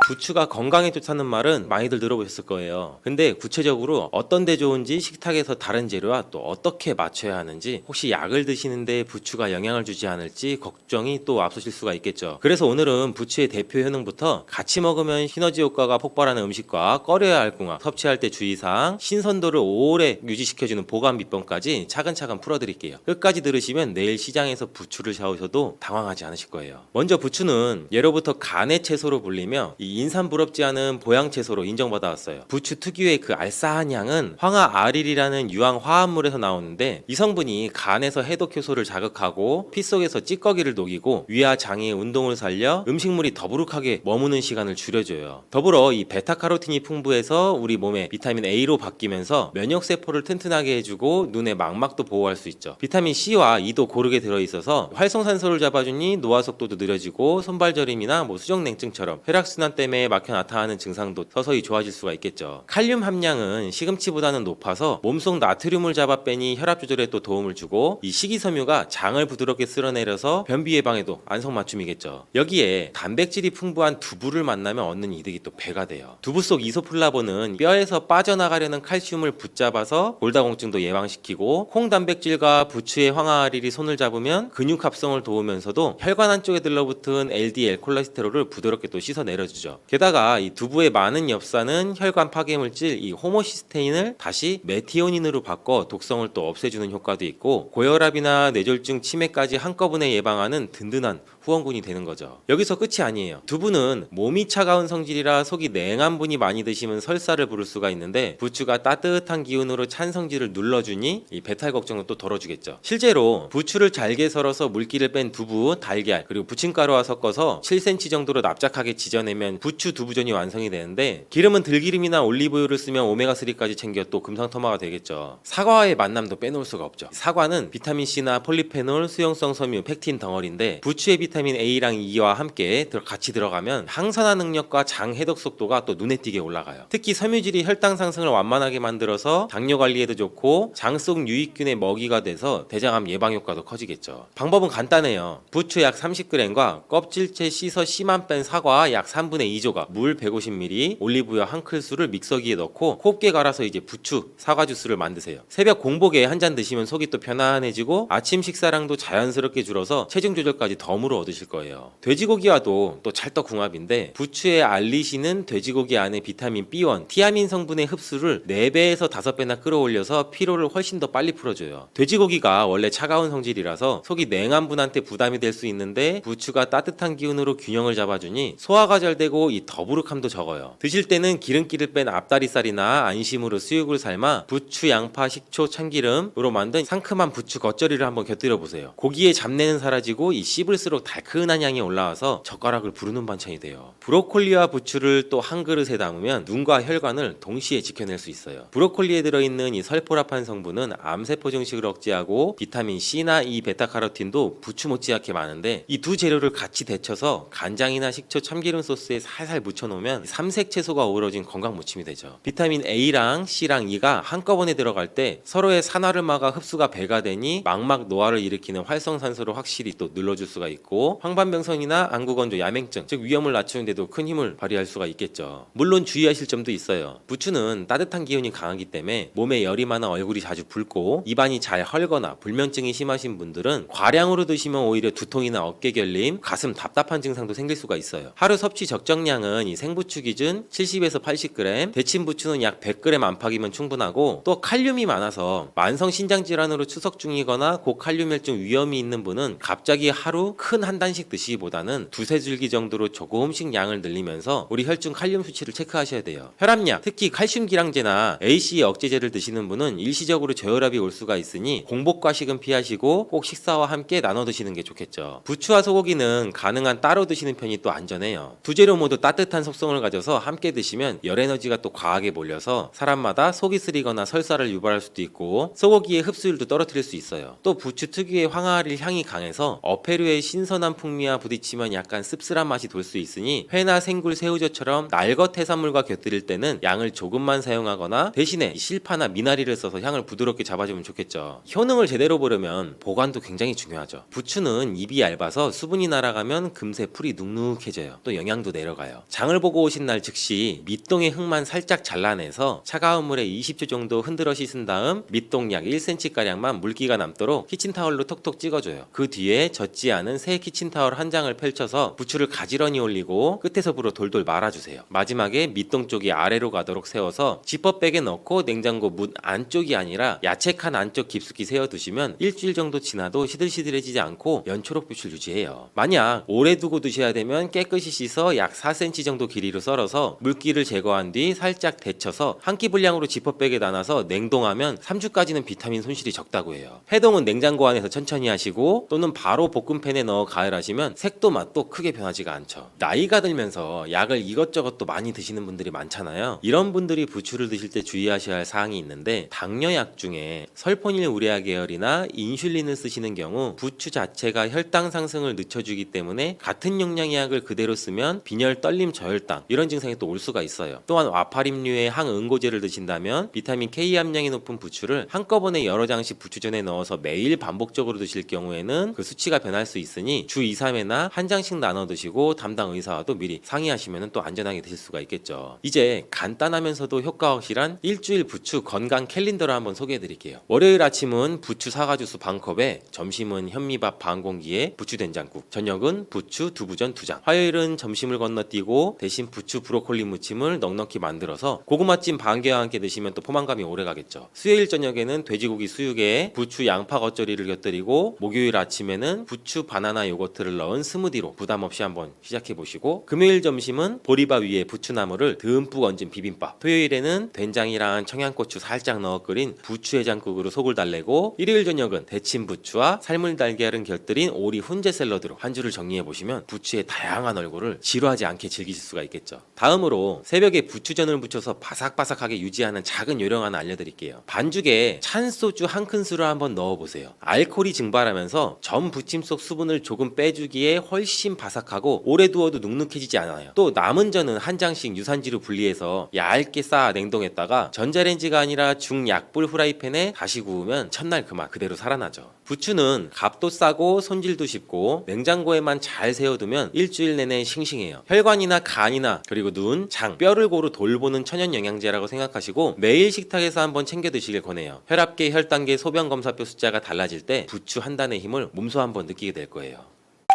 부추가 건강에 좋다는 말은 많이들 들어보셨을 거예요. 근데 구체적으로 어떤 데 좋은지, 식탁에서 다른 재료와 또 어떻게 맞춰야 하는지, 혹시 약을 드시는데 부추가 영향을 주지 않을지 걱정이 또 앞서실 수가 있겠죠. 그래서 오늘은 부추의 대표 효능부터 같이 먹으면 시너지 효과가 폭발하는 음식과 꺼려야 할 궁합, 섭취할 때 주의사항, 신선도를 오래 유지시켜주는 보관 비법까지 차근차근 풀어드릴게요. 끝까지 들으시면 내일 시장에서 부추를 사오셔도 당황하지 않으실 거예요. 먼저 부추는 예로부터 간의 채소로 불리며 이 인삼 부럽지 않은 보양 채소로 인정받아왔어요. 부추 특유의 그 알싸한 향은 황화아릴이라는 유황 화합물에서 나오는데, 이 성분이 간에서 해독 효소를 자극하고 피 속에서 찌꺼기를 녹이고 위와 장의 운동을 살려 음식물이 더부룩하게 머무는 시간을 줄여줘요. 더불어 이 베타카로틴이 풍부해서 우리 몸에 비타민 A로 바뀌면서 면역 세포를 튼튼하게 해주고 눈의 망막도 보호할 수 있죠. 비타민 C와 E도 고르게 들어있어서 활성산소를 잡아주니 노화 속도도 느려지고 손발저림이나 수족냉증처럼 혈액순환 때문에 막혀 나타나는 증상도 서서히 좋아질 수가 있겠죠. 칼륨 함량은 시금치보다는 높아서 몸속 나트륨을 잡아 빼니 혈압 조절에 또 도움을 주고, 이 식이섬유가 장을 부드럽게 쓸어내려서 변비 예방에도 안성맞춤이겠죠. 여기에 단백질이 풍부한 두부를 만나면 얻는 이득이 또 배가 돼요. 두부 속 이소플라본은 뼈에서 빠져나가려는 칼슘을 붙잡아서 골다공증도 예방시키고, 콩 단백질과 부추의 황화아릴이 손을 잡으면 근육 합성을 도우면서도 혈관 안쪽에 들러붙은 LDL 콜레스테롤을 부드럽게 또 씻어 내려주죠. 게다가 이 두부의 많은 엽산은 혈관 파괴물질 이 호모시스테인을 다시 메티오닌으로 바꿔 독성을 또 없애주는 효과도 있고, 고혈압이나 뇌졸중 치매까지 한꺼번에 예방하는 든든한 후원군이 되는 거죠. 여기서 끝이 아니에요. 두부는 몸이 차가운 성질이라 속이 냉한 분이 많이 드시면 설사를 부를 수가 있는데, 부추가 따뜻한 기운으로 찬 성질을 눌러주니 이 배탈 걱정은 또 덜어주겠죠. 실제로 부추를 잘게 썰어서 물기를 뺀 두부, 달걀, 그리고 부침가루와 섞어서 7cm 정도로 납작하게 지져내면 부추 두부전이 완성이 되는데, 기름은 들기름이나 올리브유를 쓰면 오메가3까지 챙겨 또 금상첨화가 되겠죠. 사과와의 만남도 빼놓을 수가 없죠. 사과는 비타민C나 폴리페놀, 수용성 섬유, 펙틴 덩어리인데, 부추의 비타민 A랑 E와 함께 같이 들어가면 항산화 능력과 장 해독 속도가 또 눈에 띄게 올라가요. 특히 섬유질이 혈당 상승을 완만하게 만들어서 당뇨 관리에도 좋고, 장 속 유익균의 먹이가 돼서 대장암 예방 효과도 커지겠죠. 방법은 간단해요. 부추 약 30g과 껍질째 씻어 씨만 뺀 사과 약 3분의 2조각, 물 150ml, 올리브유 한 큰술을 믹서기에 넣고 곱게 갈아서 이제 부추, 사과 주스를 만드세요. 새벽 공복에 한 잔 드시면 속이 또 편안해지고 아침 식사량도 자연스럽게 줄어서 체중 조절까지 덤으로 얻으실 거예요. 돼지고기와도 또 찰떡궁합인데, 부추의 알리신은 돼지고기 안에 비타민 B1, 티아민 성분의 흡수를 4배에서 5배나 끌어올려서 피로를 훨씬 더 빨리 풀어줘요. 돼지고기가 원래 차가운 성질이라서 속이 냉한 분한테 부담이 될 수 있는데, 부추가 따뜻한 기운으로 균형을 잡아주니 소화가 잘 되고 이 더부룩함도 적어요. 드실 때는 기름기를 뺀 앞다리살이나 안심으로 수육을 삶아 부추, 양파, 식초, 참기름으로 만든 상큼한 부추 겉절이를 한번 곁들여 보세요. 고기의 잡내는 사라지고 이 씹을수록 달큰한 향이 올라와서 젓가락을 부르는 반찬이 돼요. 브로콜리와 부추를 또 한 그릇에 담으면 눈과 혈관을 동시에 지켜낼 수 있어요. 브로콜리에 들어있는 이 설포라판 성분은 암세포 증식을 억제하고, 비타민 C나 E, 베타카로틴도 부추 못지않게 많은데, 이 두 재료를 같이 데쳐서 간장이나 식초, 참기름 소스에 살살 묻혀놓으면 삼색 채소가 어우러진 건강 무침이 되죠. 비타민 A랑 C랑 E가 한꺼번에 들어갈 때 서로의 산화를 막아 흡수가 배가 되니 망막 노화를 일으키는 활성산소를 확실히 또 눌러줄 수가 있고, 황반병선이나 안구건조, 야맹증, 즉 위험을 낮추는데도 큰 힘을 발휘할 수가 있겠죠. 물론 주의하실 점도 있어요. 부추는 따뜻한 기운이 강하기 때문에 몸에 열이 많아 얼굴이 자주 붉고 입안이 잘 헐거나 불면증이 심하신 분들은 과량으로 드시면 오히려 두통이나 어깨 결림, 가슴 답답한 증상도 생길 수가 있어요. 하루 섭취 적정량은 이 생부추 기준 70에서 80g, 데친 부추는 약 100g 안팎이면 충분하고, 또 칼륨이 많아서 만성 신장 질환으로 추석 중이거나 고칼륨혈증 위험이 있는 분은 갑자기 하루 큰 한 단씩 드시기보다는 두세 줄기 정도로 조금씩 양을 늘리면서 우리 혈중 칼륨 수치를 체크하셔야 돼요. 혈압약, 특히 칼슘 기량제나 ACE 억제제를 드시는 분은 일시적으로 저혈압이 올 수가 있으니 공복 과식은 피하시고 꼭 식사와 함께 나눠 드시는 게 좋겠죠. 부추와 소고기는 가능한 따로 드시는 편이 또 안전해요. 두 재료 모두 따뜻한 속성을 가져서 함께 드시면 열 에너지가 또 과하게 몰려서 사람마다 속이 쓰리거나 설사를 유발할 수도 있고, 소고기의 흡수율도 떨어뜨릴 수 있어요. 또 부추 특유의 황화아릴 향이 강해서 어패류의 신선한 풍미와 부딪히면 약간 씁쓸한 맛이 돌 수 있으니, 회나 생굴, 새우젓처럼 날것 해산물과 곁들일 때는 양을 조금만 사용하거나 대신에 실파나 미나리를 써서 향을 부드럽게 잡아주면 좋겠죠. 효능을 제대로 보려면 보관도 굉장히 중요하죠. 부추는 잎이 얇아서 수분이 날아가면 금세 풀이 눅눅해져요. 또 영양도 내려가요. 내려가요. 장을 보고 오신 날 즉시 밑동의 흙만 살짝 잘라내서 차가운 물에 20초 정도 흔들어 씻은 다음 밑동 약 1cm가량만 물기가 남도록 키친타월로 톡톡 찍어줘요. 그 뒤에 젖지 않은 새 키친타월 한 장을 펼쳐서 부추를 가지런히 올리고 끝에서부로 돌돌 말아주세요. 마지막에 밑동 쪽이 아래로 가도록 세워서 지퍼백에 넣고 냉장고 문 안쪽이 아니라 야채 칸 안쪽 깊숙이 세워두시면 일주일 정도 지나도 시들시들해지지 않고 연초록 빛을 유지해요. 만약 오래 두고 드셔야 되면 깨끗이 씻어 약 4cm 정도 길이로 썰어서 물기를 제거한 뒤 살짝 데쳐서 한 끼 분량으로 지퍼백에 나눠서 냉동하면 3주까지는 비타민 손실이 적다고 해요. 해동은 냉장고 안에서 천천히 하시고 또는 바로 볶음팬에 넣어 가열하시면 색도 맛도 크게 변하지가 않죠. 나이가 들면서 약을 이것저것 또 많이 드시는 분들이 많잖아요. 이런 분들이 부추를 드실 때 주의하셔야 할 사항이 있는데 당뇨약 중에 설포닐 우레아 계열이나 인슐린을 쓰시는 경우 부추 자체가 혈당 상승을 늦춰주기 때문에 같은 용량의 약을 그대로 쓰면 빈혈, 떨림, 저혈당 이런 증상이 또 올 수가 있어요. 또한 와파림류의 항응고제를 드신다면 비타민 K 함량이 높은 부추를 한꺼번에 여러 장씩 부추전에 넣어서 매일 반복적으로 드실 경우에는 그 수치가 변할 수 있으니 주 2, 3회나 한 장씩 나눠 드시고 담당 의사와도 미리 상의하시면 또 안전하게 드실 수가 있겠죠. 이제 간단하면서도 효과 확실한 일주일 부추 건강 캘린더를 한번 소개해 드릴게요. 월요일 아침은 부추 사과 주스 반컵에, 점심은 현미밥 반 공기에 부추 된장국, 저녁은 부추 두부전 2장, 화요일은 점심을 건너뛰고 대신 부추 브로콜리 무침을 넉넉히 만들어서 고구마찜 반 개와 함께 드시면 또 포만감이 오래 가겠죠. 수요일 저녁에는 돼지고기 수육에 부추 양파 겉절이를 곁들이고, 목요일 아침에는 부추 바나나 요거트를 넣은 스무디로 부담 없이 한번 시작해 보시고, 금요일 점심은 보리밥 위에 부추나물을 듬뿍 얹은 비빔밥, 토요일에는 된장이랑 청양고추 살짝 넣어 끓인 부추 해장국으로 속을 달래고, 일요일 저녁은 데친 부추와 삶은 달걀은 곁들인 오리 훈제 샐러드로 한 주를 정리해 보시면 부추의 다양한 얼굴을 지루하지 않게 즐기실 수가 있겠죠. 다음으로 새벽에 부추전을 부쳐서 바삭바삭하게 유지하는 작은 요령 하나 알려드릴게요. 반죽에 찬 소주 한 큰술을 한번 넣어보세요. 알코올이 증발하면서 전 부침 속 수분을 조금 빼주기에 훨씬 바삭하고 오래 두어도 눅눅해지지 않아요. 또 남은 전은 한 장씩 유산지로 분리해서 얇게 쌓아 냉동했다가 전자레인지가 아니라 중약불 후라이팬에 다시 구우면 첫날 그 맛 그대로 살아나죠. 부추는 값도 싸고 손질도 쉽고 냉장고에만 잘 세워두면 일주일 내내 싱싱해요. 혈관이나 간이나 그리고 눈, 장, 뼈를 고루 돌보는 천연 영양제라고 생각하시고 매일 식탁에서 한번 챙겨 드시길 권해요. 혈압계, 혈당계, 소변검사표 숫자가 달라질 때 부추 한 단의 힘을 몸소 한번 느끼게 될 거예요.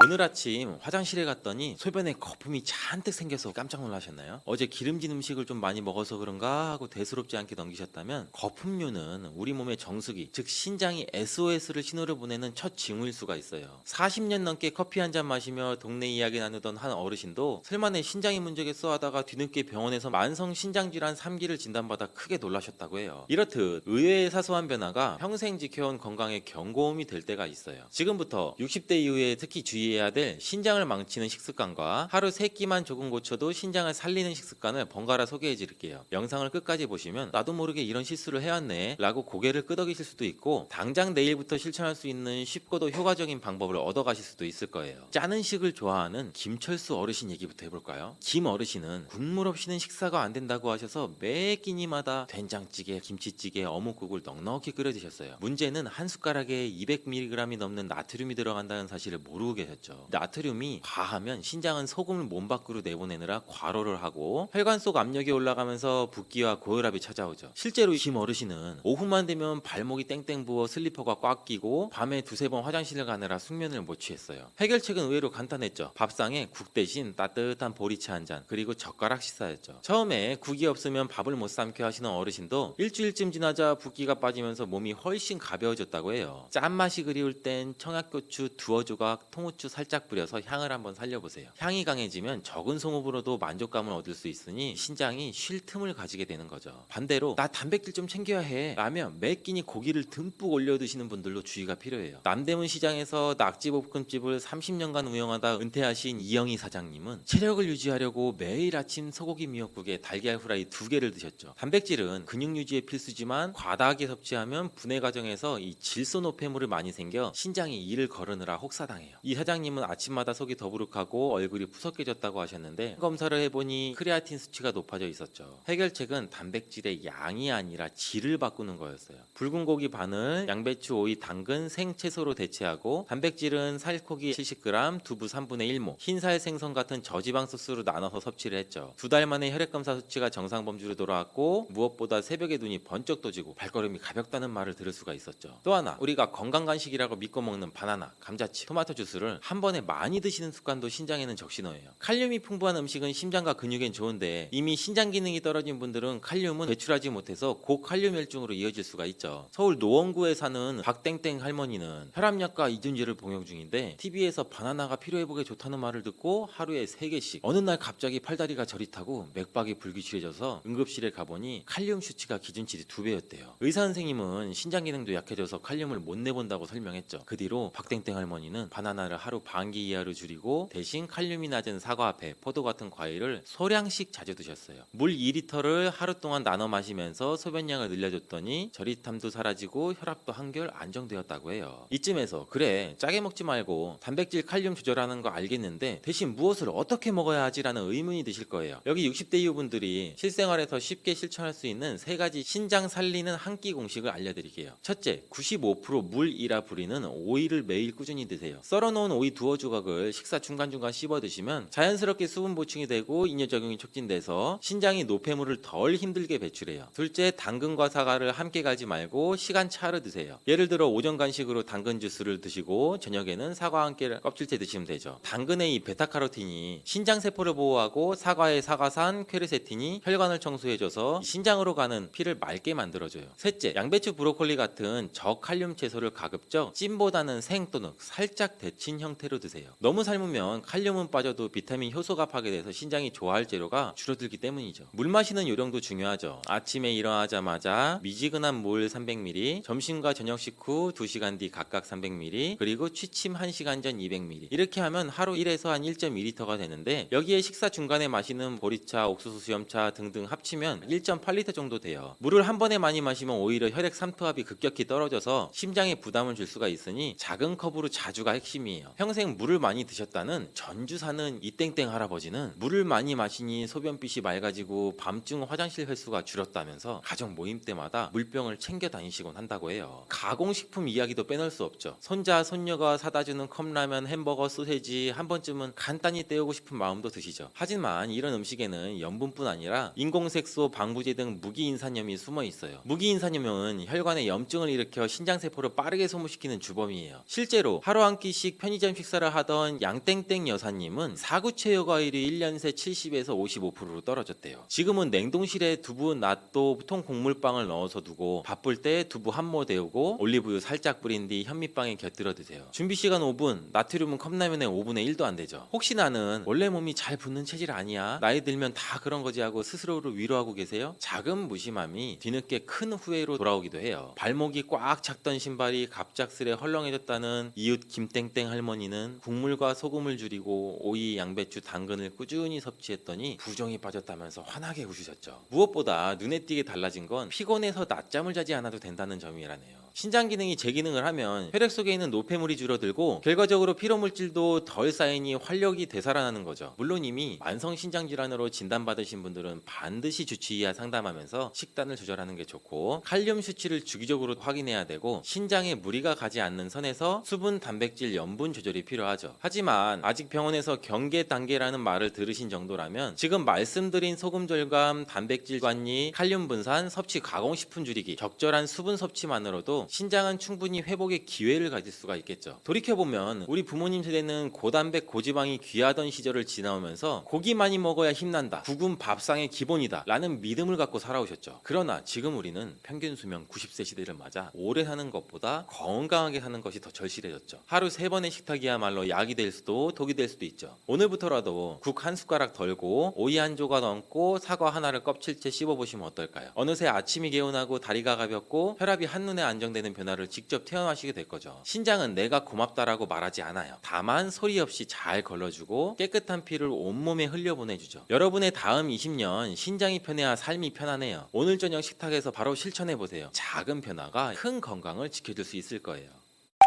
오늘 아침 화장실에 갔더니 소변에 거품이 잔뜩 생겨서 깜짝 놀라셨나요? 어제 기름진 음식을 좀 많이 먹어서 그런가 하고 대수롭지 않게 넘기셨다면, 거품류는 우리 몸의 정수기, 즉 신장이 SOS를 신호를 보내는 첫 징후일 수가 있어요. 40년 넘게 커피 한 잔 마시며 동네 이야기 나누던 한 어르신도 설마 내 신장이 문제겠어 하다가 뒤늦게 병원에서 만성 신장질환 3기를 진단받아 크게 놀라셨다고 해요. 이렇듯 의외의 사소한 변화가 평생 지켜온 건강에 경고음이 될 때가 있어요. 지금부터 60대 이후에 특히 주의해야 될 신장을 망치는 식습관과 하루 3끼만 조금 고쳐도 신장을 살리는 식습관을 번갈아 소개해 드릴게요. 영상을 끝까지 보시면 나도 모르게 이런 실수를 해왔네 라고 고개를 끄덕이실 수도 있고, 당장 내일부터 실천할 수 있는 쉽고도 효과적인 방법을 얻어가실 수도 있을 거예요. 짜는 식을 좋아하는 김철수 어르신 얘기부터 해볼까요? 김 어르신은 국물 없이는 식사가 안 된다고 하셔서 매 끼니마다 된장찌개, 김치찌개, 어묵국을 넉넉히 끓여 드셨어요. 문제는 한 숟가락에 200mg이 넘는 나트륨이 들어간다는 사실을 모르고 계셨죠. 나트륨이 과하면 신장은 소금을 몸 밖으로 내보내느라 과로를 하고 혈관 속 압력이 올라가면서 붓기와 고혈압이 찾아오죠. 실제로 김 어르신은 오후만 되면 발목이 땡땡 부어 슬리퍼가 꽉 끼고 밤에 2-3번 화장실을 가느라 숙면을 못 취했어요. 해결책은 의외로 간단했죠. 밥상에 국 대신 따뜻한 보리차 한 잔, 그리고 젓가락 식사였죠. 처음에 국이 없으면 밥을 못 삼켜 하시는 어르신도 일주일쯤 지나자 붓기가 빠지면서 몸이 훨씬 가벼워졌다고 해요. 짠맛이 그리울 땐 청양고추 2조각, 통후추 살짝 뿌려서 향을 한번 살려보세요. 향이 강해지면 적은 송업으로도 만족감을 얻을 수 있으니 신장이 쉴 틈을 가지게 되는 거죠. 반대로 나 단백질 좀 챙겨야 해 라면 매 끼니 고기를 듬뿍 올려 드시는 분들도 주의가 필요해요. 남대문 시장에서 낙지볶음집을 30년간 운영하다 은퇴하신 이영희 사장님은 체력을 유지하려고 매일 아침 소고기 미역국에 달걀 후라이 2개를 드셨죠. 단백질은 근육 유지에 필수지만 과다하게 섭취하면 분해 과정에서 이 질소노폐물을 많이 생겨 신장이 이를 거르느라 혹사당해요. 이 사장님 팀장님은 아침마다 속이 더부룩하고 얼굴이 푸석해졌다고 하셨는데 검사를 해보니 크레아틴 수치가 높아져 있었죠. 해결책은 단백질의 양이 아니라 질을 바꾸는 거였어요. 붉은 고기 반을 양배추, 오이, 당근, 생채소로 대체하고 단백질은 살코기 70g, 두부 3분의 1모, 흰살 생선 같은 저지방 소스로 나눠서 섭취를 했죠. 2달 만에 혈액검사 수치가 정상 범주로 돌아왔고 무엇보다 새벽에 눈이 번쩍 떠지고 발걸음이 가볍다는 말을 들을 수가 있었죠. 또 하나, 우리가 건강 간식이라고 믿고 먹는 바나나, 감자칩, 토마토 주스를 한 번에 많이 드시는 습관도 신장에는 적신호예요. 칼륨이 풍부한 음식은 심장과 근육엔 좋은데 이미 신장 기능이 떨어진 분들은 칼륨은 배출하지 못해서 고칼륨 혈증으로 이어질 수가 있죠. 서울 노원구에 사는 박땡땡 할머니는 혈압약과 이둔제를 복용 중인데 TV에서 바나나가 피로회복에 좋다는 말을 듣고 하루에 3개씩, 어느 날 갑자기 팔다리가 저릿하고 맥박이 불규칙해져서 응급실에 가보니 칼륨 수치가 기준치의 2배였대요. 의사 선생님은 신장 기능도 약해져서 칼륨을 못 내본다고 설명했죠. 그 뒤로 박땡땡 할머니는 바나나를 하루 반기 이하로 줄이고 대신 칼륨이 낮은 사과, 배, 포도 같은 과일을 소량씩 자주 드셨어요. 물 2리터를 하루 동안 나눠 마시면서 소변량을 늘려줬더니 저릿함도 사라지고 혈압도 한결 안정되었다고 해요. 이쯤에서 그래, 짜게 먹지 말고 단백질 칼륨 조절하는 거 알겠는데 대신 무엇을 어떻게 먹어야 하지라는 의문이 드실 거예요. 여기 60대 이후분들이 실생활에서 쉽게 실천할 수 있는 3가지 신장 살리는 한 끼 공식을 알려드릴게요. 첫째, 95% 물이라 부리는 오이를 매일 꾸준히 드세요. 썰어놓은 오이 두어 조각을 식사 중간중간 씹어 드시면 자연스럽게 수분 보충이 되고 이뇨 작용이 촉진돼서 신장이 노폐물을 덜 힘들게 배출해요. 둘째, 당근과 사과를 함께 갈지 말고 시간차로 드세요. 예를 들어 오전 간식으로 당근 주스를 드시고 저녁에는 사과와 함께 껍질째 드시면 되죠. 당근의 이 베타카로틴이 신장 세포를 보호하고 사과의 사과산 퀘르세틴이 혈관을 청소해줘서 신장으로 가는 피를 맑게 만들어줘요. 셋째, 양배추, 브로콜리 같은 저칼륨 채소를 가급적 찜보다는 생 또는 살짝 데친 형태로 드세요. 너무 삶으면 칼륨은 빠져도 비타민 효소가 파괴돼서 신장이 좋아할 재료가 줄어들기 때문이죠. 물 마시는 요령도 중요하죠. 아침에 일어나자마자 미지근한 물 300ml, 점심과 저녁 식후 2시간 뒤 각각 300ml, 그리고 취침 1시간 전 200ml. 이렇게 하면 하루 1에서 한 1.2리터가 되는데 여기에 식사 중간에 마시는 보리차, 옥수수 수염차 등등 합치면 1.8리터 정도 돼요. 물을 한 번에 많이 마시면 오히려 혈액 삼투압이 급격히 떨어져서 심장에 부담을 줄 수가 있으니 작은 컵으로 자주가 핵심이에요. 평생 물을 많이 드셨다는 전주 사는 이땡땡 할아버지는 물을 많이 마시니 소변빛이 맑아지고 밤중 화장실 횟수가 줄었다면서 가족 모임 때마다 물병을 챙겨 다니시곤 한다고 해요. 가공식품 이야기도 빼놓을 수 없죠. 손자, 손녀가 사다주는 컵라면, 햄버거, 소세지 한 번쯤은 간단히 때우고 싶은 마음도 드시죠. 하지만 이런 음식에는 염분뿐 아니라 인공색소, 방부제 등 무기인산염이 숨어 있어요. 무기인산염은 혈관에 염증을 일으켜 신장세포를 빠르게 소모시키는 주범이에요. 실제로 하루 한 끼씩 편의점 식사를 하던 양땡땡 여사님은 사구체여 과일이 1년 새 70에서 55%로 떨어졌대요. 지금은 냉동실에 두부, 낫또, 통곡물빵을 넣어서 두고 바쁠 때 두부 한 모 데우고 올리브유 살짝 뿌린 뒤 현미빵에 곁들여 드세요. 준비시간 5분, 나트륨은 컵라면의 5분의 1도 안 되죠. 혹시 나는 원래 몸이 잘 붙는 체질 아니야, 나이 들면 다 그런 거지 하고 스스로를 위로하고 계세요? 작은 무심함이 뒤늦게 큰 후회로 돌아오기도 해요. 발목이 꽉 찼던 신발이 갑작스레 헐렁해졌다는 이웃 김땡땡 할머니는 국물과 소금을 줄이고 오이, 양배추, 당근을 꾸준히 섭취했더니 부종이 빠졌다면서 환하게 웃으셨죠. 무엇보다 눈에 띄게 달라진 건 피곤해서 낮잠을 자지 않아도 된다는 점이라네요. 신장 기능이 재기능을 하면 혈액 속에 있는 노폐물이 줄어들고 결과적으로 피로물질도 덜 쌓이니 활력이 되살아나는 거죠. 물론 이미 만성 신장 질환으로 진단받으신 분들은 반드시 주치의와 상담하면서 식단을 조절하는 게 좋고 칼륨 수치를 주기적으로 확인해야 되고 신장에 무리가 가지 않는 선에서 수분, 단백질, 염분 조절이 필요하죠. 하지만 아직 병원에서 경계 단계라는 말을 들으신 정도라면 지금 말씀드린 소금 절감, 단백질 관리, 칼륨 분산, 섭취 가공식품 줄이기, 적절한 수분 섭취만으로도 신장은 충분히 회복의 기회를 가질 수가 있겠죠. 돌이켜보면 우리 부모님 세대는 고단백 고지방이 귀하던 시절을 지나오면서 고기 많이 먹어야 힘난다, 국은 밥상의 기본이다 라는 믿음을 갖고 살아오셨죠. 그러나 지금 우리는 평균 수명 90세 시대를 맞아 오래 사는 것보다 건강하게 사는 것이 더 절실해졌죠. 하루 3번의 식탁이야말로 약이 될 수도 독이 될 수도 있죠. 오늘부터라도 국 한 숟가락 덜고 오이 한 조각 얹고 사과 하나를 껍질째 씹어보시면 어떨까요? 어느새 아침이 개운하고 다리가 가볍고 혈압이 한눈에 안정되는 변화를 직접 체험하시게 될 거죠. 신장은 내가 고맙다라고 말하지 않아요. 다만 소리 없이 잘 걸러주고 깨끗한 피를 온몸에 흘려보내주죠. 여러분의 다음 20년 신장이 편해야 삶이 편하네요. 오늘 저녁 식탁에서 바로 실천해보세요. 작은 변화가 큰 건강을 지켜줄 수 있을 거예요.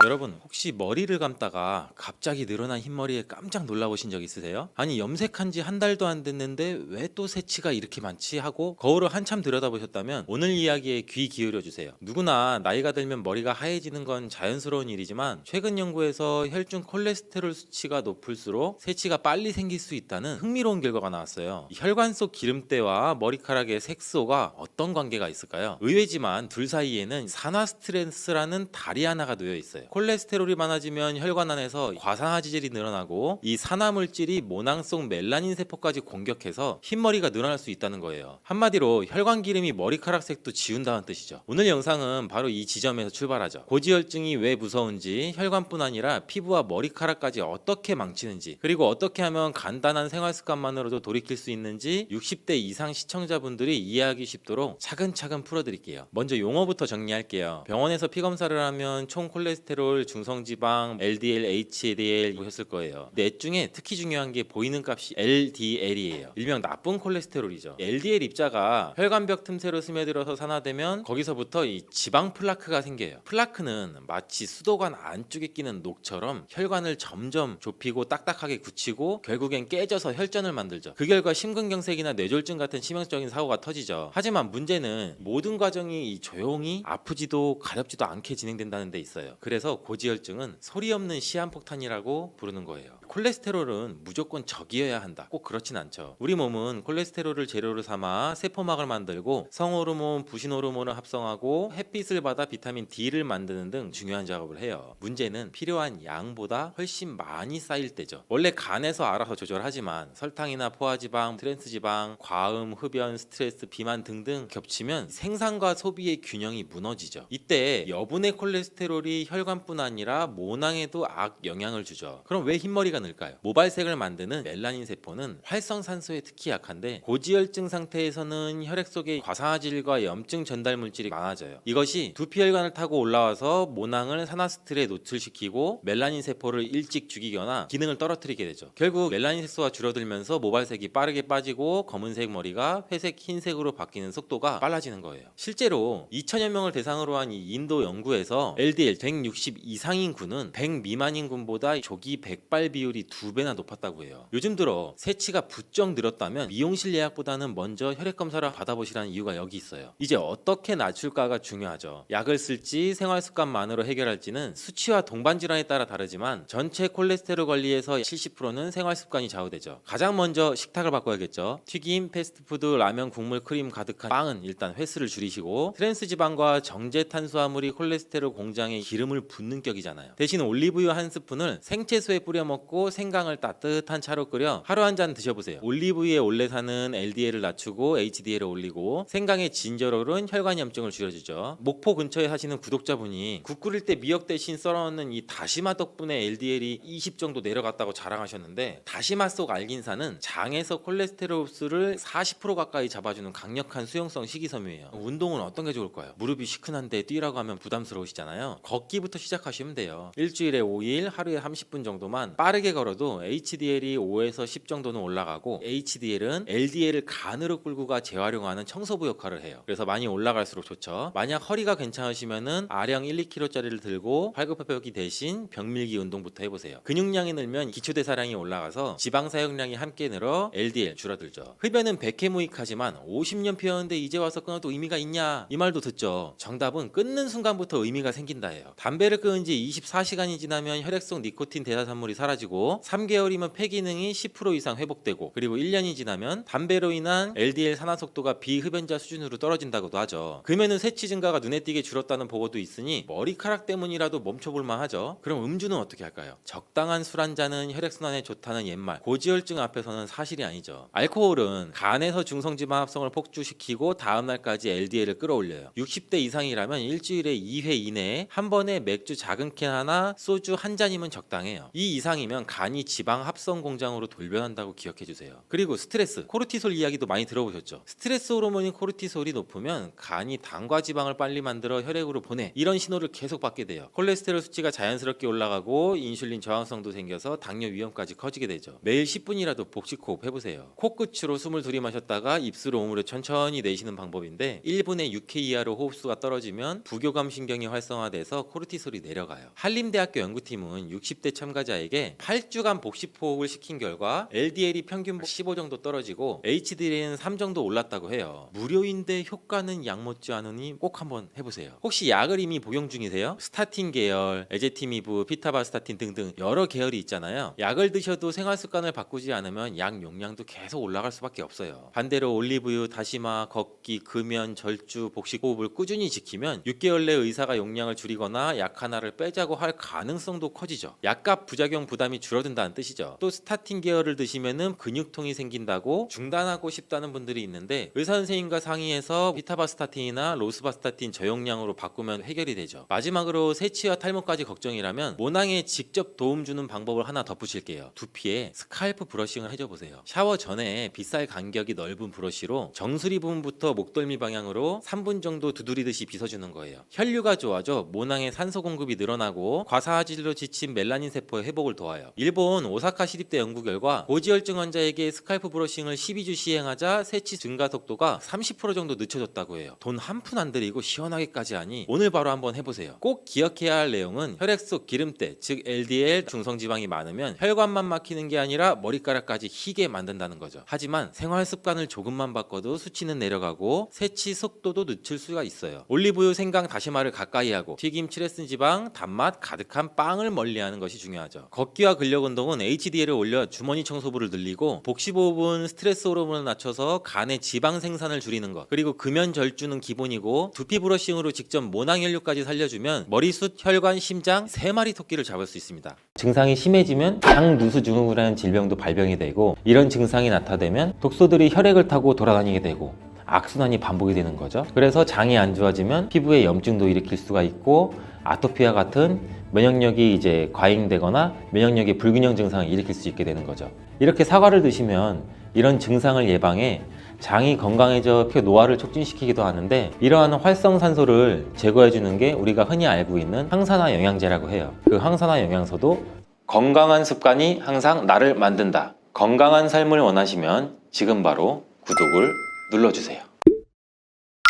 여러분 혹시 머리를 감다가 갑자기 늘어난 흰머리에 깜짝 놀라보신 적 있으세요? 아니 염색한 지 한 달도 안 됐는데 왜 또 새치가 이렇게 많지 하고 거울을 한참 들여다보셨다면 오늘 이야기에 귀 기울여 주세요. 누구나 나이가 들면 머리가 하얘지는 건 자연스러운 일이지만 최근 연구에서 혈중 콜레스테롤 수치가 높을수록 새치가 빨리 생길 수 있다는 흥미로운 결과가 나왔어요. 이 혈관 속 기름때와 머리카락의 색소가 어떤 관계가 있을까요? 의외지만 둘 사이에는 산화 스트레스라는 다리 하나가 놓여 있어요. 콜레스테롤이 많아지면 혈관 안에서 과산화지질이 늘어나고 이 산화 물질이 모낭 속 멜라닌 세포까지 공격해서 흰머리가 늘어날 수 있다는 거예요. 한마디로 혈관 기름이 머리카락 색도 지운다는 뜻이죠. 오늘 영상은 바로 이 지점에서 출발하죠. 고지혈증이 왜 무서운지, 혈관뿐 아니라 피부와 머리카락까지 어떻게 망치는지, 그리고 어떻게 하면 간단한 생활 습관만으로도 돌이킬 수 있는지 60대 이상 시청자분들이 이해하기 쉽도록 차근차근 풀어드릴게요. 먼저 용어부터 정리할게요. 병원에서 피검사를 하면 총 콜레스테롤, 중성지방, LDL, HDL 보셨을 거예요. 넷 중에 특히 중요한 게 보이는 값이 LDL이에요. 일명 나쁜 콜레스테롤이죠. LDL 입자가 혈관벽 틈새로 스며들어서 산화되면 거기서부터 이 지방 플라크가 생겨요. 플라크는 마치 수도관 안쪽에 끼는 녹처럼 혈관을 점점 좁히고 딱딱하게 굳히고 결국엔 깨져서 혈전을 만들죠. 그 결과 심근경색이나 뇌졸중 같은 치명적인 사고가 터지죠. 하지만 문제는 모든 과정이 조용히 아프지도 가렵지도 않게 진행된다는 데 있어요. 그래서 고지혈증은 소리 없는 시한폭탄이라고 부르는 거예요. 콜레스테롤은 무조건 적이어야 한다. 꼭 그렇진 않죠. 우리 몸은 콜레스테롤을 재료로 삼아 세포막을 만들고 성호르몬, 부신호르몬을 합성하고 햇빛을 받아 비타민 D를 만드는 등 중요한 작업을 해요. 문제는 필요한 양보다 훨씬 많이 쌓일 때죠. 원래 간에서 알아서 조절하지만 설탕이나 포화지방, 트랜스지방, 과음, 흡연, 스트레스, 비만 등등 겹치면 생산과 소비의 균형이 무너지죠. 이때 여분의 콜레스테롤이 혈관뿐 아니라 모낭에도 악 영향을 주죠. 그럼 왜 흰머리가 늘까요? 모발색을 만드는 멜라닌 세포는 활성산소에 특히 약한데 고지혈증 상태에서는 혈액 속에 과산화질과 염증 전달 물질이 많아져요. 이것이 두피혈관을 타고 올라와서 모낭을 산화스트레스에 노출시키고 멜라닌 세포를 일찍 죽이거나 기능을 떨어뜨리게 되죠. 결국 멜라닌 색소가 줄어들면서 모발색이 빠르게 빠지고 검은색 머리가 회색, 흰색으로 바뀌는 속도가 빨라지는 거예요. 실제로 2천여 명을 대상으로 한 이 인도 연구에서 LDL 160 이상인 군은 100 미만인 군보다 조기 백발 비율이 2배나 높았다고 해요. 요즘 들어 새치가 부쩍 늘었다면 미용실 예약보다는 먼저 혈액 검사를 받아보시라는 이유가 여기 있어요. 이제 어떻게 낮출까가 중요하죠. 약을 쓸지 생활 습관만으로 해결할지는 수치와 동반 질환에 따라 다르지만 전체 콜레스테롤 관리에서 70%는 생활 습관이 좌우되죠. 가장 먼저 식탁을 바꿔야겠죠. 튀김, 패스트푸드, 라면, 국물, 크림 가득한 빵은 일단 횟수를 줄이시고 트랜스지방과 정제 탄수화물이 콜레스테롤 공장에 기름을 붓는 격이잖아요. 대신 올리브유 한 스푼을 생채소에 뿌려 먹고 생강을 따뜻한 차로 끓여 하루 한 잔 드셔보세요. 올리브유의 올레산은 LDL을 낮추고 HDL을 올리고 생강의 진저롤은 혈관 염증을 줄여주죠. 목포 근처에 사시는 구독자분이 국 끓일 때 미역 대신 썰어넣는 이 다시마 덕분에 LDL이 20 정도 내려갔다고 자랑하셨는데 다시마 속 알긴산은 장에서 콜레스테롤 흡수를 40% 가까이 잡아주는 강력한 수용성 식이섬유예요. 운동은 어떤 게 좋을까요? 무릎이 시큰한데 뛰라고 하면 부담스러우시잖아요. 걷기부터 시작하시면 돼요. 일주일에 5일 하루에 30분 정도만 빠르게 걸어도 HDL이 5에서 10 정도는 올라가고 HDL은 LDL을 간으로 끌고 가 재활용하는 청소부 역할을 해요. 그래서 많이 올라갈수록 좋죠. 만약 허리가 괜찮으시면은 아령 1, 2kg짜리를 들고 팔굽혀펴기 대신 벽밀기 운동부터 해보세요. 근육량이 늘면 기초대사량이 올라가서 지방 사용량이 함께 늘어 LDL 줄어들죠. 흡연은 백해무익하지만 50년 피웠는데 이제 와서 끊어도 의미가 있냐? 이 말도 듣죠. 정답은 끊는 순간부터 의미가 생긴다예요. 담배를 끊은 지 24시간이 지나면 혈액 속 니코틴 대사산물이 사라지고 3개월이면 폐 기능이 10% 이상 회복되고 그리고 1년이 지나면 담배로 인한 LDL 산화 속도가 비흡연자 수준으로 떨어진다고도 하죠. 금연은 새치 증가가 눈에 띄게 줄었다는 보고도 있으니 머리카락 때문이라도 멈춰볼만 하죠. 그럼 음주는 어떻게 할까요? 적당한 술 한 잔은 혈액순환에 좋다는 옛말 고지혈증 앞에서는 사실이 아니죠. 알코올은 간에서 중성지방 합성을 폭주시키고 다음날까지 LDL을 끌어올려요. 60대 이상이라면 일주일에 2회 이내에 한 번에 맥주 작은 캔 하나, 소주 한 잔이면 적당해요. 이 이상이면 되면 간이 지방 합성 공장으로 돌변한다고 기억해 주세요. 그리고 스트레스, 코르티솔 이야기도 많이 들어보셨죠? 스트레스 호르몬인 코르티솔이 높으면 간이 당과 지방을 빨리 만들어 혈액으로 보내, 이런 신호를 계속 받게 돼요. 콜레스테롤 수치가 자연스럽게 올라가고 인슐린 저항성도 생겨서 당뇨 위험까지 커지게 되죠. 매일 10분이라도 복식 호흡 해보세요. 코끝으로 숨을 들이마셨다가 입술로 오므려 천천히 내쉬는 방법인데 1분에 6회 이하로 호흡수가 떨어지면 부교감 신경이 활성화돼서 코르티솔이 내려가요. 한림대학교 연구팀은 60대 참가자에게 8주간 복식 호흡을 시킨 결과 LDL이 평균 15 정도 떨어지고 HDL은 3 정도 올랐다고 해요. 무료인데 효과는 약 못지 않으니 꼭 한번 해보세요. 혹시 약을 이미 복용 중이세요? 스타틴 계열, 에제티미브, 피타바스타틴 등등 여러 계열이 있잖아요. 약을 드셔도 생활 습관을 바꾸지 않으면 약 용량도 계속 올라갈 수밖에 없어요. 반대로 올리브유, 다시마, 걷기, 금연, 절주, 복식 호흡을 꾸준히 지키면 6개월 내 의사가 용량을 줄이거나 약 하나를 빼자고 할 가능성도 커지죠. 약값 부작용 부담이 줄어든다는 뜻이죠. 또 스타틴 계열을 드시면은 근육통이 생긴다고 중단하고 싶다는 분들이 있는데 의사 선생님과 상의해서 피타바스타틴이나 로스바스타틴 저용량으로 바꾸면 해결이 되죠. 마지막으로 세치와 탈모까지 걱정이라면 모낭에 직접 도움 주는 방법을 하나 덧붙일게요. 두피에 스칼프 브러싱을 해줘 보세요. 샤워 전에 빗살 간격이 넓은 브러쉬로 정수리 부분부터 목덜미 방향으로 3분 정도 두드리듯이 빗어주는 거예요. 혈류가 좋아져 모낭에 산소 공급이 늘어나고 과사화질로 지친 멜라닌 세포의 회복을 도와요. 일본 오사카 시립대 연구 결과 고지혈증 환자에게 스칼프 브러싱을 12주 시행하자 세치 증가 속도가 30% 정도 늦춰졌다고 해요. 돈 한 푼 안 들이고 시원하게까지 하니 오늘 바로 한번 해보세요. 꼭 기억해야 할 내용은 혈액 속 기름때, 즉 LDL 중성지방이 많으면 혈관만 막히는 게 아니라 머리카락까지 희게 만든다는 거죠. 하지만 생활 습관을 조금만 바꿔도 수치는 내려가고 세치 속도도 늦출 수가 있어요. 올리브유, 생강, 다시마를 가까이 하고 튀김, 칠레슨 지방, 단맛 가득한 빵을 멀리하는 것이 중요하죠. 걷기와 근력 운동은 HDL을 올려 주머니 청소부를 늘리고 복식호흡은 스트레스 호르몬을 낮춰서 간의 지방 생산을 줄이는 것, 그리고 금연 절주는 기본이고 두피 브러싱으로 직접 모낭 혈류까지 살려주면 머리숱, 혈관, 심장 3마리 토끼를 잡을 수 있습니다. 증상이 심해지면 당누수 증후군이라는 질병도 발병이 되고 이런 증상이 나타나면 독소들이 혈액을 타고 돌아다니게 되고 악순환이 반복이 되는 거죠. 그래서 장이 안 좋아지면 피부에 염증도 일으킬 수가 있고 아토피와 같은 면역력이 이제 과잉되거나 면역력의 불균형 증상을 일으킬 수 있게 되는 거죠. 이렇게 사과를 드시면 이런 증상을 예방해 장이 건강해져 피 노화를 촉진시키기도 하는데 이러한 활성산소를 제거해 주는 게 우리가 흔히 알고 있는 항산화 영양제라고 해요. 그 항산화 영양소도 건강한 습관이 항상 나를 만든다. 건강한 삶을 원하시면 지금 바로 구독을 눌러주세요.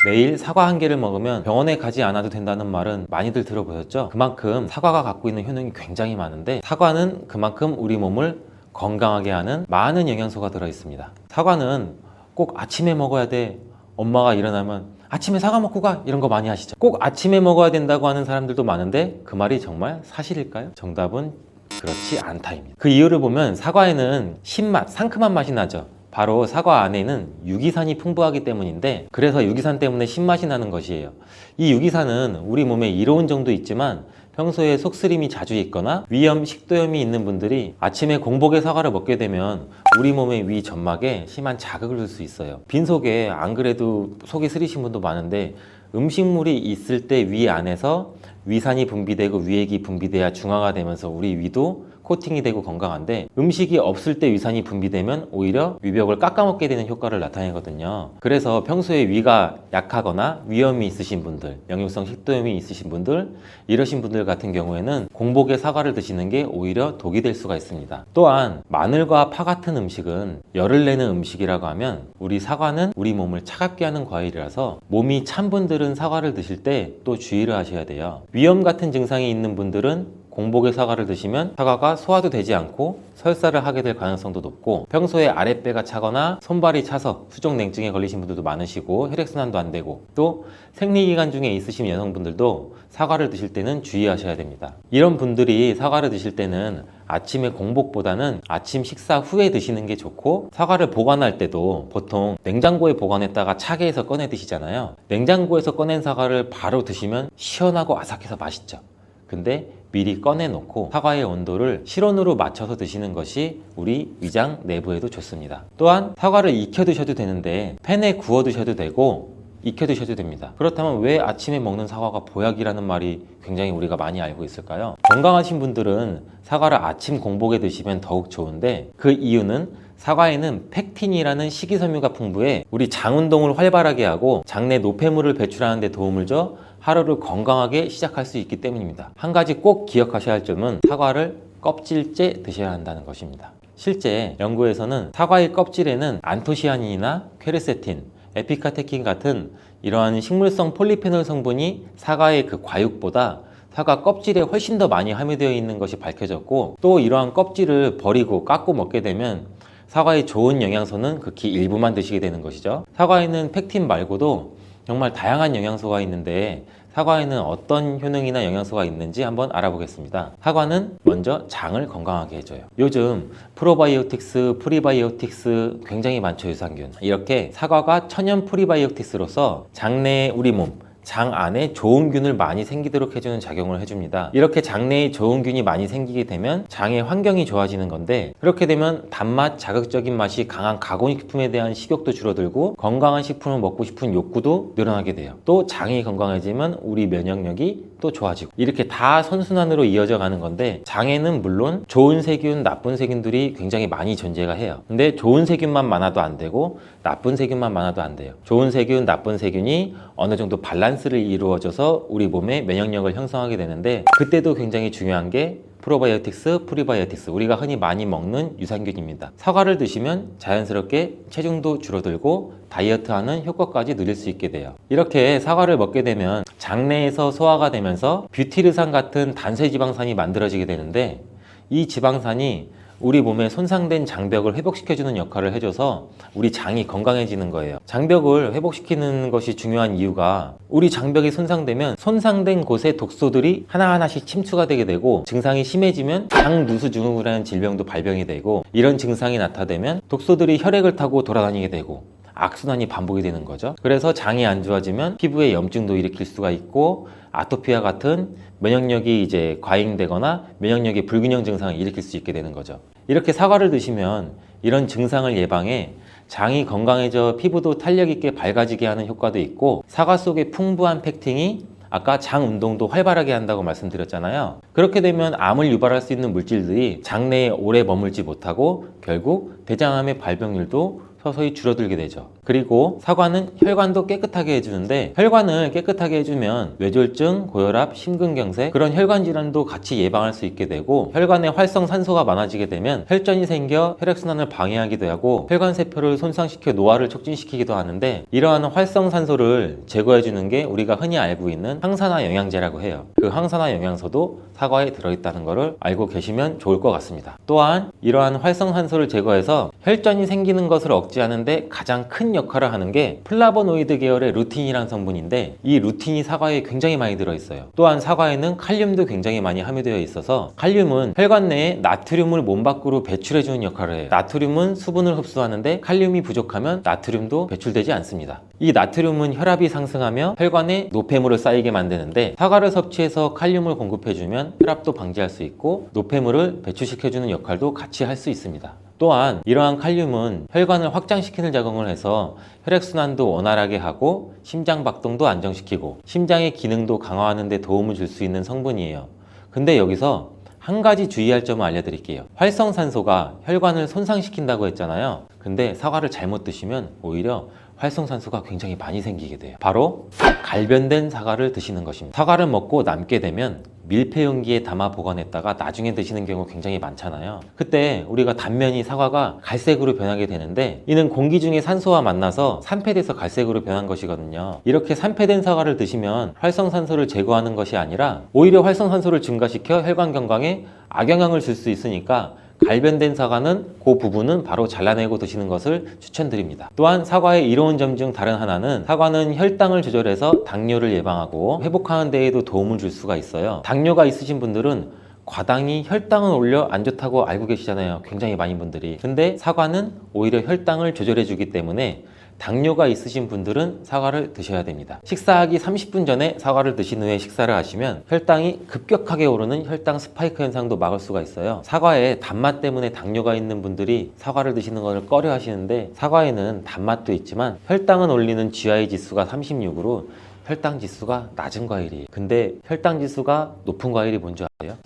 매일 사과 한 개를 먹으면 병원에 가지 않아도 된다는 말은 많이들 들어보셨죠? 그만큼 사과가 갖고 있는 효능이 굉장히 많은데 사과는 그만큼 우리 몸을 건강하게 하는 많은 영양소가 들어있습니다. 사과는 꼭 아침에 먹어야 돼. 엄마가 일어나면 아침에 사과 먹고 가 이런 거 많이 하시죠. 꼭 아침에 먹어야 된다고 하는 사람들도 많은데 그 말이 정말 사실일까요? 정답은 그렇지 않다입니다. 그 이유를 보면 사과에는 신맛, 상큼한 맛이 나죠. 바로 사과 안에는 유기산이 풍부하기 때문인데 그래서 유기산 때문에 신맛이 나는 것이에요. 이 유기산은 우리 몸에 이로운 정도 있지만 평소에 속쓰림이 자주 있거나 위염, 식도염이 있는 분들이 아침에 공복에 사과를 먹게 되면 우리 몸의 위 점막에 심한 자극을 줄 수 있어요. 빈속에 안 그래도 속이 쓰리신 분도 많은데 음식물이 있을 때 위 안에서 위산이 분비되고 위액이 분비돼야 중화가 되면서 우리 위도 코팅이 되고 건강한데 음식이 없을 때 위산이 분비되면 오히려 위벽을 깎아먹게 되는 효과를 나타내거든요. 그래서 평소에 위가 약하거나 위염이 있으신 분들, 역류성 식도염이 있으신 분들, 이러신 분들 같은 경우에는 공복에 사과를 드시는 게 오히려 독이 될 수가 있습니다. 또한 마늘과 파 같은 음식은 열을 내는 음식이라고 하면 우리 사과는 우리 몸을 차갑게 하는 과일이라서 몸이 찬 분들은 사과를 드실 때 또 주의를 하셔야 돼요. 위염 같은 증상이 있는 분들은 공복에 사과를 드시면 사과가 소화도 되지 않고 설사를 하게 될 가능성도 높고 평소에 아랫배가 차거나 손발이 차서 수족냉증에 걸리신 분들도 많으시고 혈액순환도 안 되고 또 생리기간 중에 있으신 여성분들도 사과를 드실 때는 주의하셔야 됩니다. 이런 분들이 사과를 드실 때는 아침에 공복보다는 아침 식사 후에 드시는 게 좋고 사과를 보관할 때도 보통 냉장고에 보관했다가 차게 해서 꺼내 드시잖아요. 냉장고에서 꺼낸 사과를 바로 드시면 시원하고 아삭해서 맛있죠. 근데 미리 꺼내놓고 사과의 온도를 실온으로 맞춰서 드시는 것이 우리 위장 내부에도 좋습니다. 또한 사과를 익혀 드셔도 되는데 팬에 구워 드셔도 되고 익혀두셔도 됩니다. 그렇다면 왜 아침에 먹는 사과가 보약이라는 말이 굉장히 우리가 많이 알고 있을까요? 건강하신 분들은 사과를 아침 공복에 드시면 더욱 좋은데, 그 이유는 사과에는 팩틴이라는 식이섬유가 풍부해 우리 장 운동을 활발하게 하고 장내 노폐물을 배출하는 데 도움을 줘 하루를 건강하게 시작할 수 있기 때문입니다. 한 가지 꼭 기억하셔야 할 점은 사과를 껍질째 드셔야 한다는 것입니다. 실제 연구에서는 사과의 껍질에는 안토시아닌이나 퀘르세틴, 에피카테킨 같은 이러한 식물성 폴리페놀 성분이 사과의 그 과육보다 사과 껍질에 훨씬 더 많이 함유되어 있는 것이 밝혀졌고, 또 이러한 껍질을 버리고 깎고 먹게 되면 사과의 좋은 영양소는 극히 일부만 드시게 되는 것이죠. 사과에는 팩틴 말고도 정말 다양한 영양소가 있는데 사과에는 어떤 효능이나 영양소가 있는지 한번 알아보겠습니다. 사과는 먼저 장을 건강하게 해줘요. 요즘 프로바이오틱스, 프리바이오틱스 굉장히 많죠, 유산균. 이렇게 사과가 천연 프리바이오틱스로서 장내에 우리 몸, 장 안에 좋은 균을 많이 생기도록 해주는 작용을 해줍니다. 이렇게 장내에 좋은 균이 많이 생기게 되면 장의 환경이 좋아지는 건데, 그렇게 되면 단맛, 자극적인 맛이 강한 가공식품에 대한 식욕도 줄어들고 건강한 식품을 먹고 싶은 욕구도 늘어나게 돼요. 또 장이 건강해지면 우리 면역력이 또 좋아지고, 이렇게 다 선순환으로 이어져 가는 건데, 장에는 물론 좋은 세균, 나쁜 세균들이 굉장히 많이 존재가 해요. 근데 좋은 세균만 많아도 안 되고 나쁜 세균만 많아도 안 돼요. 좋은 세균, 나쁜 세균이 어느 정도 밸런스를 이루어져서 우리 몸의 면역력을 형성하게 되는데, 그때도 굉장히 중요한 게 프로바이오틱스, 프리바이오틱스, 우리가 흔히 많이 먹는 유산균입니다. 사과를 드시면 자연스럽게 체중도 줄어들고 다이어트하는 효과까지 누릴 수 있게 돼요. 이렇게 사과를 먹게 되면 장내에서 소화가 되면서 뷰티르산 같은 단세지방산이 만들어지게 되는데, 이 지방산이 우리 몸에 손상된 장벽을 회복시켜주는 역할을 해줘서 우리 장이 건강해지는 거예요. 장벽을 회복시키는 것이 중요한 이유가, 우리 장벽이 손상되면 손상된 곳에 독소들이 하나하나씩 침투가 되게 되고, 증상이 심해지면 장누수증후군이라는 질병도 발병이 되고, 이런 증상이 나타나면 독소들이 혈액을 타고 돌아다니게 되고 악순환이 반복이 되는 거죠. 그래서 장이 안 좋아지면 피부에 염증도 일으킬 수가 있고, 아토피와 같은 면역력이 이제 과잉되거나 면역력의 불균형 증상을 일으킬 수 있게 되는 거죠. 이렇게 사과를 드시면 이런 증상을 예방해 장이 건강해져 피부도 탄력 있게 밝아지게 하는 효과도 있고, 사과 속의 풍부한 팩틴이 아까 장 운동도 활발하게 한다고 말씀드렸잖아요. 그렇게 되면 암을 유발할 수 있는 물질들이 장내에 오래 머물지 못하고 결국 대장암의 발병률도 서서히 줄어들게 되죠. 그리고 사과는 혈관도 깨끗하게 해주는데, 혈관을 깨끗하게 해주면 뇌졸중, 고혈압, 심근경색, 그런 혈관 질환도 같이 예방할 수 있게 되고, 혈관에 활성산소가 많아지게 되면 혈전이 생겨 혈액순환을 방해하기도 하고 혈관세포를 손상시켜 노화를 촉진시키기도 하는데, 이러한 활성산소를 제거해주는 게 우리가 흔히 알고 있는 항산화 영양제라고 해요. 그 항산화 영양소도 사과에 들어있다는 것을 알고 계시면 좋을 것 같습니다. 또한 이러한 활성산소를 제거해서 혈전이 생기는 것을 억제하는데 가장 큰 역할을 하는 게 플라보노이드 계열의 루틴이라는 성분인데, 이 루틴이 사과에 굉장히 많이 들어있어요. 또한 사과에는 칼륨도 굉장히 많이 함유되어 있어서, 칼륨은 혈관 내에 나트륨을 몸 밖으로 배출해주는 역할을 해요. 나트륨은 수분을 흡수하는데 칼륨이 부족하면 나트륨도 배출되지 않습니다. 이 나트륨은 혈압이 상승하며 혈관에 노폐물을 쌓이게 만드는데, 사과를 섭취해서 칼륨을 공급해주면 혈압도 방지할 수 있고 노폐물을 배출시켜주는 역할도 같이 할 수 있습니다. 또한 이러한 칼륨은 혈관을 확장시키는 작용을 해서 혈액순환도 원활하게 하고 심장박동도 안정시키고 심장의 기능도 강화하는 데 도움을 줄 수 있는 성분이에요. 근데 여기서 한 가지 주의할 점을 알려드릴게요. 활성산소가 혈관을 손상시킨다고 했잖아요. 근데 사과를 잘못 드시면 오히려 활성산소가 굉장히 많이 생기게 돼요. 바로 갈변된 사과를 드시는 것입니다. 사과를 먹고 남게 되면 밀폐 용기에 담아 보관했다가 나중에 드시는 경우 굉장히 많잖아요. 그때 우리가 단면이 사과가 갈색으로 변하게 되는데, 이는 공기 중에 산소와 만나서 산패돼서 갈색으로 변한 것이거든요. 이렇게 산패된 사과를 드시면 활성산소를 제거하는 것이 아니라 오히려 활성산소를 증가시켜 혈관 건강에 악영향을 줄 수 있으니까, 갈변된 사과는 그 부분은 바로 잘라내고 드시는 것을 추천드립니다. 또한 사과의 이로운 점 중 다른 하나는, 사과는 혈당을 조절해서 당뇨를 예방하고 회복하는 데에도 도움을 줄 수가 있어요. 당뇨가 있으신 분들은 과당이 혈당을 올려 안 좋다고 알고 계시잖아요. 굉장히 많은 분들이. 근데 사과는 오히려 혈당을 조절해 주기 때문에 당뇨가 있으신 분들은 사과를 드셔야 됩니다. 식사하기 30분 전에 사과를 드신 후에 식사를 하시면 혈당이 급격하게 오르는 혈당 스파이크 현상도 막을 수가 있어요. 사과에 단맛 때문에 당뇨가 있는 분들이 사과를 드시는 것을 꺼려 하시는데, 사과에는 단맛도 있지만 혈당은 올리는 GI 지수가 36으로 혈당 지수가 낮은 과일이에요. 근데 혈당 지수가 높은 과일이 뭔지 아세요?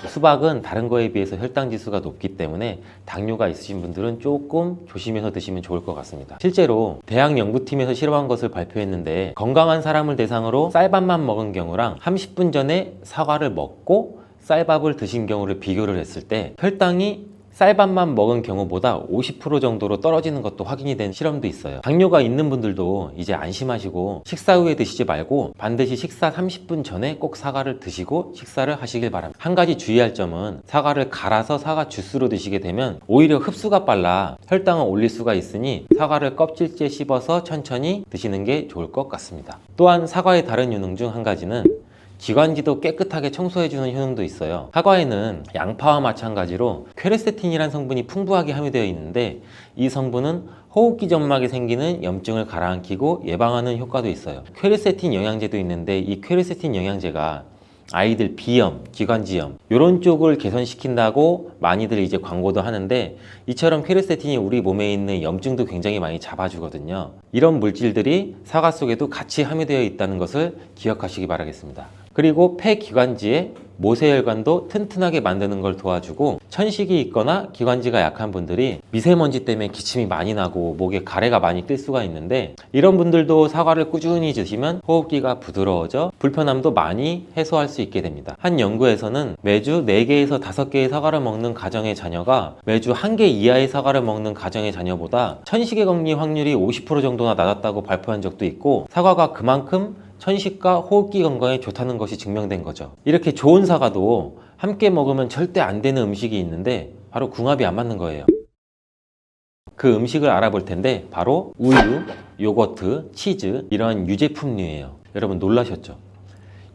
수박은 다른 거에 비해서 혈당 지수가 높기 때문에 당뇨가 있으신 분들은 조금 조심해서 드시면 좋을 것 같습니다. 실제로 대학 연구팀에서 실험한 것을 발표했는데, 건강한 사람을 대상으로 쌀밥만 먹은 경우랑 30분 전에 사과를 먹고 쌀밥을 드신 경우를 비교를 했을 때 혈당이 쌀밥만 먹은 경우보다 50% 정도로 떨어지는 것도 확인이 된 실험도 있어요. 당뇨가 있는 분들도 이제 안심하시고 식사 후에 드시지 말고 반드시 식사 30분 전에 꼭 사과를 드시고 식사를 하시길 바랍니다. 한 가지 주의할 점은, 사과를 갈아서 사과 주스로 드시게 되면 오히려 흡수가 빨라 혈당을 올릴 수가 있으니 사과를 껍질째 씹어서 천천히 드시는 게 좋을 것 같습니다. 또한 사과의 다른 효능 중 한 가지는 기관지도 깨끗하게 청소해주는 효능도 있어요. 사과에는 양파와 마찬가지로 퀘르세틴이라는 성분이 풍부하게 함유되어 있는데, 이 성분은 호흡기 점막에 생기는 염증을 가라앉히고 예방하는 효과도 있어요. 퀘르세틴 영양제도 있는데, 이 퀘르세틴 영양제가 아이들 비염, 기관지염 이런 쪽을 개선시킨다고 많이들 이제 광고도 하는데, 이처럼 퀘르세틴이 우리 몸에 있는 염증도 굉장히 많이 잡아주거든요. 이런 물질들이 사과 속에도 같이 함유되어 있다는 것을 기억하시기 바라겠습니다. 그리고 폐기관지에 모세혈관도 튼튼하게 만드는 걸 도와주고, 천식이 있거나 기관지가 약한 분들이 미세먼지 때문에 기침이 많이 나고 목에 가래가 많이 낄 수가 있는데, 이런 분들도 사과를 꾸준히 드시면 호흡기가 부드러워져 불편함도 많이 해소할 수 있게 됩니다. 한 연구에서는 매주 4개에서 5개의 사과를 먹는 가정의 자녀가 매주 1개 이하의 사과를 먹는 가정의 자녀보다 천식에 걸릴 확률이 50% 정도나 낮았다고 발표한 적도 있고, 사과가 그만큼 천식과 호흡기 건강에 좋다는 것이 증명된 거죠. 이렇게 좋은 사과도 함께 먹으면 절대 안 되는 음식이 있는데, 바로 궁합이 안 맞는 거예요. 그 음식을 알아볼 텐데, 바로 우유, 요거트, 치즈 이런 유제품류예요. 여러분 놀라셨죠?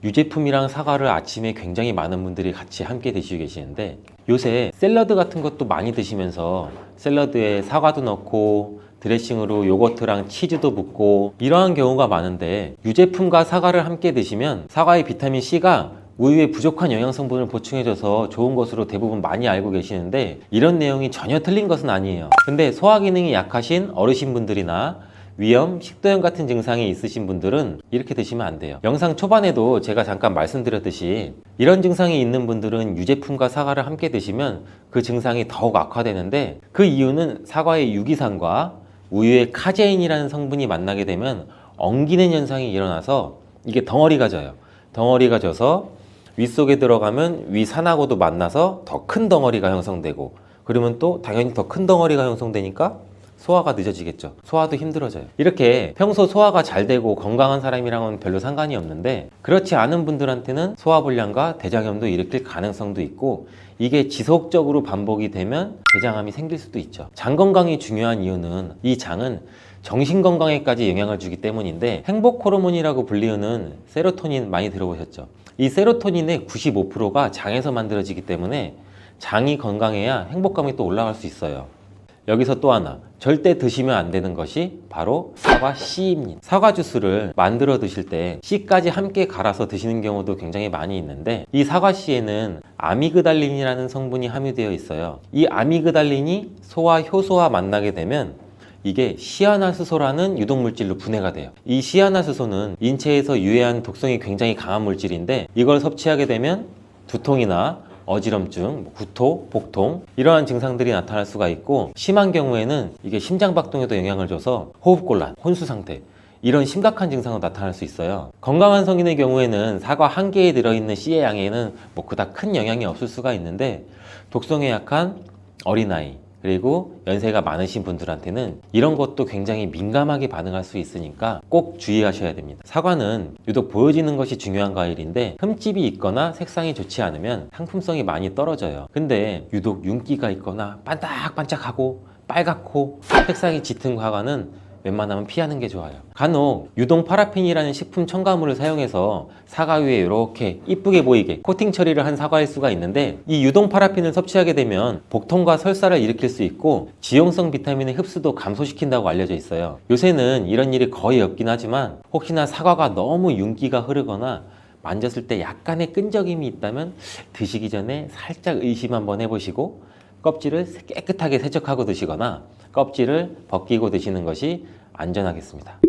유제품이랑 사과를 아침에 굉장히 많은 분들이 같이 함께 드시고 계시는데, 요새 샐러드 같은 것도 많이 드시면서 샐러드에 사과도 넣고 드레싱으로 요거트랑 치즈도 붓고 이러한 경우가 많은데, 유제품과 사과를 함께 드시면 사과의 비타민C가 우유의 부족한 영양성분을 보충해줘서 좋은 것으로 대부분 많이 알고 계시는데, 이런 내용이 전혀 틀린 것은 아니에요. 근데 소화 기능이 약하신 어르신분들이나 위염, 식도염 같은 증상이 있으신 분들은 이렇게 드시면 안 돼요. 영상 초반에도 제가 잠깐 말씀드렸듯이, 이런 증상이 있는 분들은 유제품과 사과를 함께 드시면 그 증상이 더욱 악화되는데, 그 이유는 사과의 유기산과 우유의 카제인이라는 성분이 만나게 되면 엉기는 현상이 일어나서 이게 덩어리가 져요. 덩어리가 져서 윗속에 들어가면 위산하고도 만나서 더 큰 덩어리가 형성되고, 그러면 또 당연히 더 큰 덩어리가 형성되니까 소화가 늦어지겠죠. 소화도 힘들어져요. 이렇게 평소 소화가 잘 되고 건강한 사람이랑은 별로 상관이 없는데, 그렇지 않은 분들한테는 소화불량과 대장염도 일으킬 가능성도 있고, 이게 지속적으로 반복이 되면 대장암이 생길 수도 있죠. 장 건강이 중요한 이유는, 이 장은 정신 건강에까지 영향을 주기 때문인데, 행복 호르몬이라고 불리우는 세로토닌 많이 들어보셨죠? 이 세로토닌의 95%가 장에서 만들어지기 때문에 장이 건강해야 행복감이 또 올라갈 수 있어요. 여기서 또 하나, 절대 드시면 안 되는 것이 바로 사과 씨입니다. 사과 주스를 만들어 드실 때 씨까지 함께 갈아서 드시는 경우도 굉장히 많이 있는데, 이 사과 씨에는 아미그달린이라는 성분이 함유되어 있어요. 이 아미그달린이 소와 효소와 만나게 되면 이게 시아나스소라는 유독물질로 분해가 돼요. 이 시아나스소는 인체에서 유해한 독성이 굉장히 강한 물질인데, 이걸 섭취하게 되면 두통이나 어지럼증, 구토, 복통 이러한 증상들이 나타날 수가 있고, 심한 경우에는 이게 심장박동에도 영향을 줘서 호흡곤란, 혼수상태 이런 심각한 증상으로 나타날 수 있어요. 건강한 성인의 경우에는 사과 한 개에 들어있는 씨의 양에는 그닥 큰 영향이 없을 수가 있는데, 독성에 약한 어린아이 그리고 연세가 많으신 분들한테는 이런 것도 굉장히 민감하게 반응할 수 있으니까 꼭 주의하셔야 됩니다. 사과는 유독 보여지는 것이 중요한 과일인데, 흠집이 있거나 색상이 좋지 않으면 상품성이 많이 떨어져요. 근데 유독 윤기가 있거나 반짝반짝하고 빨갛고 색상이 짙은 사과는 웬만하면 피하는 게 좋아요. 간혹 유동 파라핀이라는 식품 첨가물을 사용해서 사과 위에 이렇게 이쁘게 보이게 코팅 처리를 한 사과일 수가 있는데, 이 유동 파라핀을 섭취하게 되면 복통과 설사를 일으킬 수 있고 지용성 비타민의 흡수도 감소시킨다고 알려져 있어요. 요새는 이런 일이 거의 없긴 하지만 혹시나 사과가 너무 윤기가 흐르거나 만졌을 때 약간의 끈적임이 있다면 드시기 전에 살짝 의심 한번 해보시고 껍질을 깨끗하게 세척하고 드시거나 껍질을 벗기고 드시는 것이 안전하겠습니다.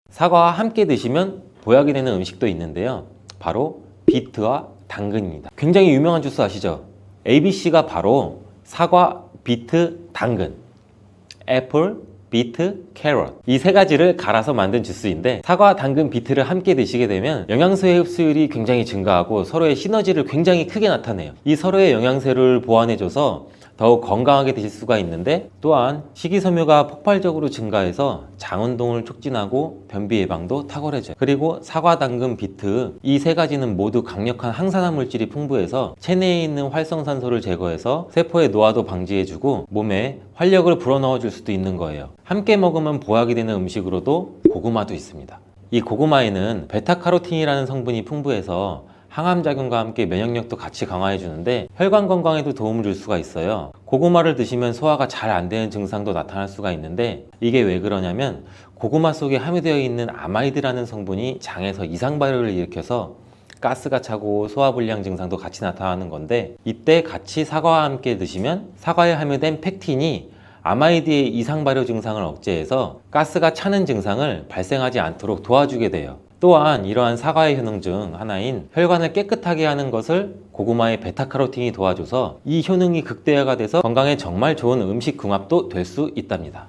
사과와 함께 드시면 보약이 되는 음식도 있는데요. 바로 비트와 당근입니다. 굉장히 유명한 주스 아시죠? ABC가 바로 사과, 비트, 당근, 애플, 비트, 캐럿, 이 세 가지를 갈아서 만든 주스인데, 사과, 당근, 비트를 함께 드시게 되면 영양소의 흡수율이 굉장히 증가하고 서로의 시너지를 굉장히 크게 나타내요. 이 서로의 영양소를 보완해줘서 더욱 건강하게 드실 수가 있는데, 또한 식이섬유가 폭발적으로 증가해서 장운동을 촉진하고 변비 예방도 탁월해져요. 그리고 사과, 당근, 비트 이 세 가지는 모두 강력한 항산화 물질이 풍부해서 체내에 있는 활성산소를 제거해서 세포의 노화도 방지해주고 몸에 활력을 불어넣어 줄 수도 있는 거예요. 함께 먹으면 보약이 되는 음식으로도 고구마도 있습니다. 이 고구마에는 베타카로틴이라는 성분이 풍부해서 항암작용과 함께 면역력도 같이 강화해 주는데 혈관 건강에도 도움을 줄 수가 있어요. 고구마를 드시면 소화가 잘 안 되는 증상도 나타날 수가 있는데, 이게 왜 그러냐면 고구마 속에 함유되어 있는 아마이드라는 성분이 장에서 이상 발효를 일으켜서 가스가 차고 소화불량 증상도 같이 나타나는 건데, 이때 같이 사과와 함께 드시면 사과에 함유된 펙틴이 아마이드의 이상 발효 증상을 억제해서 가스가 차는 증상을 발생하지 않도록 도와주게 돼요. 또한 이러한 사과의 효능 중 하나인 혈관을 깨끗하게 하는 것을 고구마의 베타카로틴이 도와줘서 이 효능이 극대화가 돼서 건강에 정말 좋은 음식 궁합도 될 수 있답니다.